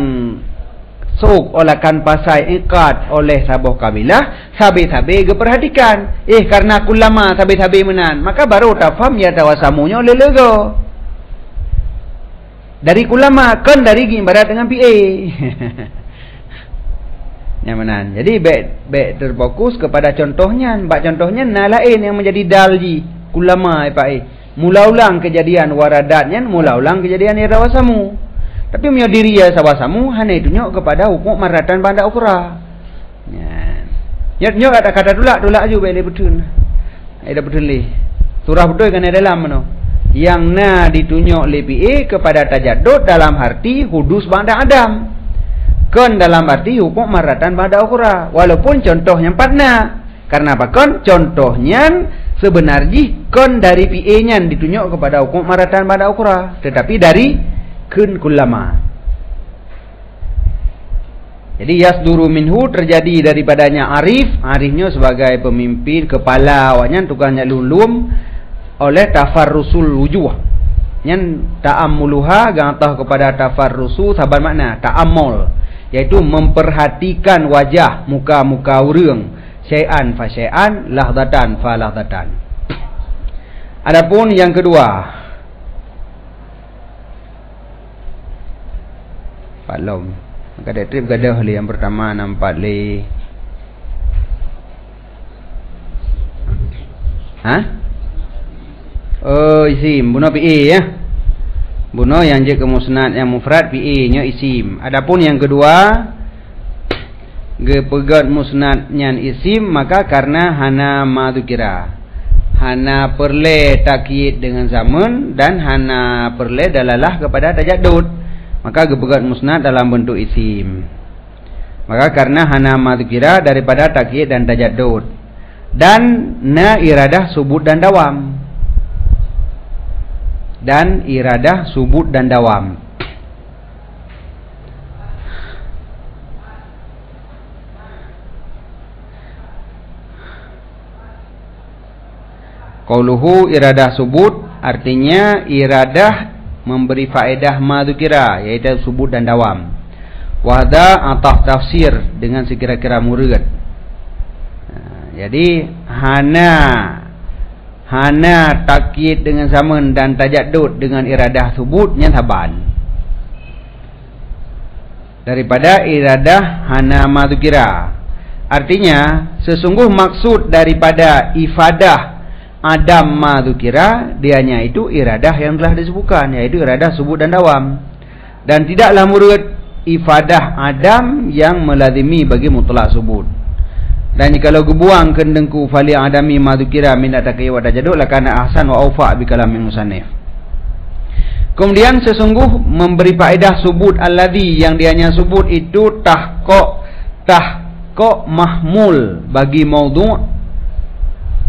sok olakan pasai ikat oleh sabuh kabilah, sabi-sabi perhatikan. Karena kullama sabi-sabi menan, maka baru tafham ya tawasamunya oleh lego. Dari kullama kan dari ibarat dengan PA. Yang menan. Jadi baik terfokus kepada contohnya. Bak contohnya na lain yang menjadi dalji kullama mula ulang kejadian waradatnya, mula ulang kejadian ya tawasamu. Tapi punya diri ya sawasamu hanya tunjuk kepada hukum maratan pada ukra. Nyat kata-kata tolak aja boleh betul. Ada betul li. Surah betul kan dalam mana? Yang na ditunjuk lebih kepada tajaddud dalam arti hudus pada Adam. Kan dalam arti hukum maratan pada ukra. Walaupun contohnya empatna. Karena apa kan? Contohnya sebenarnya kan dari PA-nya ditunjuk kepada hukum maratan pada ukra. Tetapi dari kun kullama. Jadi yasduru minhu terjadi daripadanya arifnya sebagai pemimpin kepala awaknya tukangnya lulum oleh tafarrusul wujuh. Yang ta'ammuluha gantah kepada tafarrusu saban makna ta'ammul, yaitu memperhatikan wajah muka-muka orang, syai'an fa syai'an, lahdatan fa lahdatan. Adapun yang kedua, Paklom. Maka ada trip gadah li yang pertama nampak li. Isim buno PA ya. Buno yang je ke musnad yang mufrad PA nya isim. Adapun yang kedua gepegat musnadnya isim, maka karena hana madzukira. Hana perle takyid dengan zaman dan hana perle dalalah kepada tajaddud. Maka gepegat musnad dalam bentuk isim. Maka karena hana madzukira daripada takyid dan tajaddud. Dan na iradah subut dan dawam. Dan iradah subut dan dawam. Qauluhu iradah subut artinya iradah memberi faedah madzukira, yaitu subut dan dawam. Wahda ataf tafsir dengan sekira-kira murid. Jadi hana takyid dengan zaman dan tajaddud dengan iradah subutnya taban. Daripada iradah hana madzukira. Artinya sesungguh maksud daripada ifadah Adam madzukira dianya itu iradah yang telah disebutkan, yaitu iradah subut dan dawam. Dan tidaklah murid ifadah Adam yang melazimi bagi mutlak subut. Dan jikalau gebuang kendengku fali adami madzukira min atakai wa tajaddud lakana ahsan wa awfa bi kalamin musannif. Kemudian sesungguh memberi faedah subut alladhi yang dianya subut itu tahqiq mahmul bagi maudhu'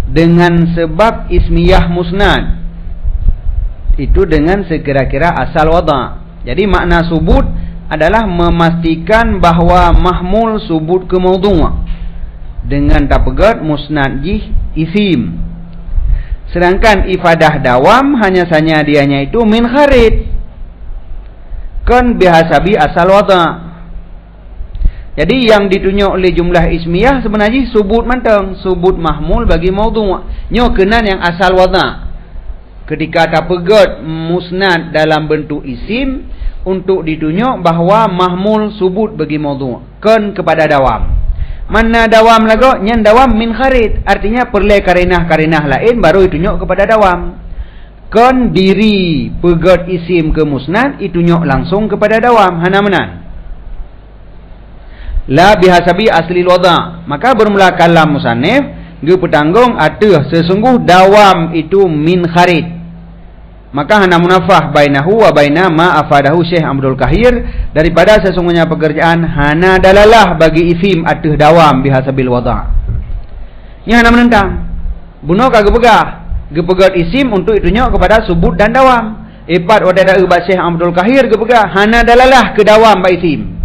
dengan sebab ismiyah musnad itu dengan sekira-kira asal wada'. Jadi makna subut adalah memastikan bahawa mahmul subut ke maudhu' dengan tapegat musnad jih isim. Sedangkan ifadah dawam hanya saja dianya itu min kharid kan bihasabi asal wada'. Jadi yang ditunjuk oleh jumlah ismiyah sebenarnya subut mantang, subut mahmul bagi maudhu'. Nyo kenan yang asal wada'. Ketika tapegat musnad dalam bentuk isim untuk ditunjuk bahawa mahmul subut bagi maudhu'. Kan kepada dawam. Mana dawam lagu? Nyan dawam min kharid. Artinya perle karinah-karinah lain baru ditunjuk kepada dawam. Kan diri pegat isim ke musnad ditunjuk langsung kepada dawam. Hana menan. La bihasabi asli wada'. Maka bermula kalam musannif ge petanggung ada sesungguh dawam itu min kharid. Maka hana munafah bainahu wa baina ma afadahu Syekh Abdul Kahir daripada sesungguhnya pekerjaan hana dalalah bagi isim ada dawam bihasabil wada'. Ini hana menentang. Buno kagak begah gepegat isim untuk itunya kepada subut dan dawam. Epat wadada ubat Syekh Abdul Kahir ge begah hana dalalah ke dawam ba isim.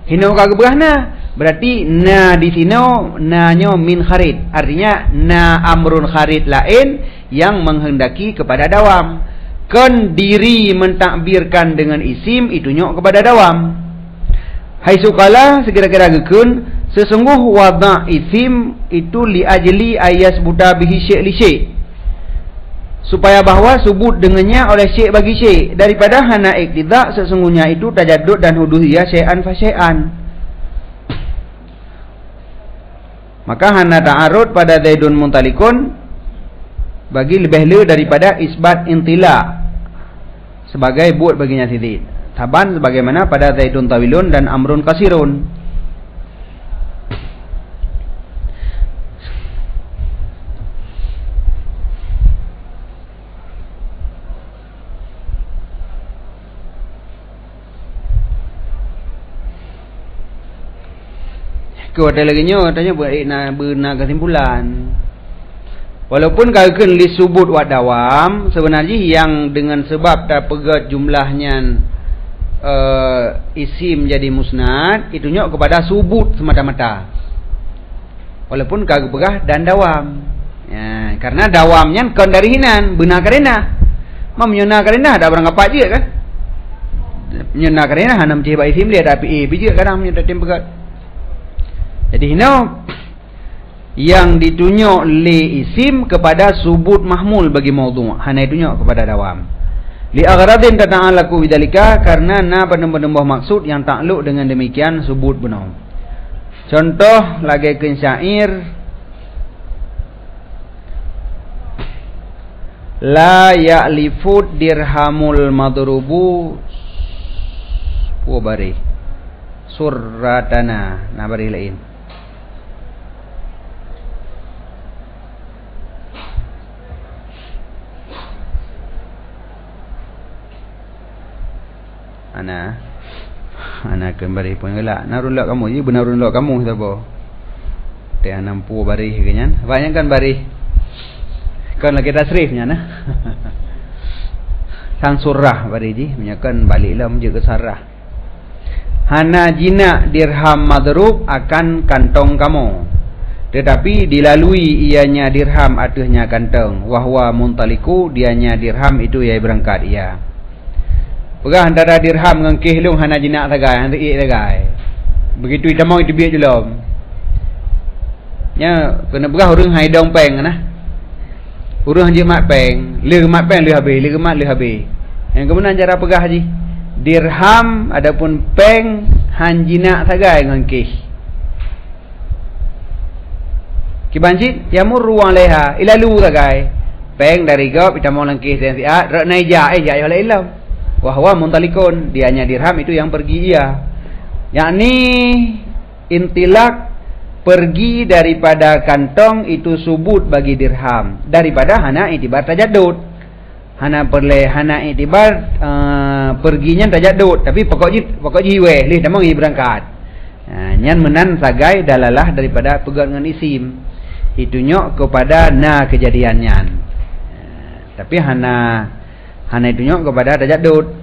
Hina kagak begahna Berarti na di sini na-nya min kharid. Artinya na amrun kharid lain yang menghendaki kepada dawam. Kan diri mentakbirkan dengan isim itu nyok kepada dawam. Hai sukala sekira-kira gekun sesungguh wada' isim itu li ajli ayas buta bihi syai' li syai'. Supaya bahawa subut dengannya oleh syai' bagi syai'. Daripada hana iktida sesungguhnya itu tajaddud dan huduhiyah syai'an fa syai'an. Maka hana ta'arud pada zaidun muntalikun bagi lebih le daripada isbat intila sebagai buat baginya tidid. Taban sebagaimana pada zaidun tawilun dan amrun kasirun. Ada lagi nya katanya benar kesimpulan. Walaupun kagak li subut wa dawam sebenarnya yang dengan sebab tak pegat jumlahnya isim jadi musnad itu nyok kepada subut semata-mata. Walaupun kagak pegah dan dawam. Ya, karena dawamnya kan dari hinan benar karena memnyona karena ada barang apa je kan. Nyona karena hanam ceba isim dia tapi biji kadang menyedat tim pegat. Jadi hina yang ditunjuk li isim kepada subut mahmul bagi maudhu'. Hana ditunjuk kepada dawam. Li aghradin tata'alaku bidzalika karena na benar-benar maksud yang takluk dengan demikian subut benar. Contoh lagi ke syair la ya'lifud dirhamul madrubu bari surratana na bari lain. Ana kembali pun gelak. Narun lok kamu je benar lok kamu siapa? Dia nampu bari kenyan. Banyak kan bari. Kan lagi tasrifnya nah. Sang surah bari ji, menyakan baliklah menjaga sarah. Hana jina dirham madrub akan kantong kamu. Tetapi dilalui ianya dirham atuhnya kantong. Wahwa muntaliku dianya dirham itu ia berangkat ia. Pegah antara dirham dengan kihlung hana jinak tagai, hana ik tagai. Begitu kita mau itu biar jelom. Ya, kena pegah urang hai dong peng nah. Urang je mat peng, le mat peng le habis, le mat le habis. Yang kemudian cara pegah haji. Dirham adapun peng han jinak tagai dengan kih. Kibanjit yamur ruang leha, ilalu tagai. Peng dari gop kita mau langkih dan siat, rak naija ja ya la ilam. Wahwa muntalikun dianya dirham itu yang pergi ia, yakni intilak pergi daripada kantong itu subut bagi dirham daripada hana itibar tajaddud. Hana perle hana itibar perginya tajaddud tapi pokok jiwe lih tamang i berangkat. Nyan menan sagai dalalah daripada pegang dengan isim itu nyok kepada na kejadiannya. Tapi hana itu nyok kepada tajaddud.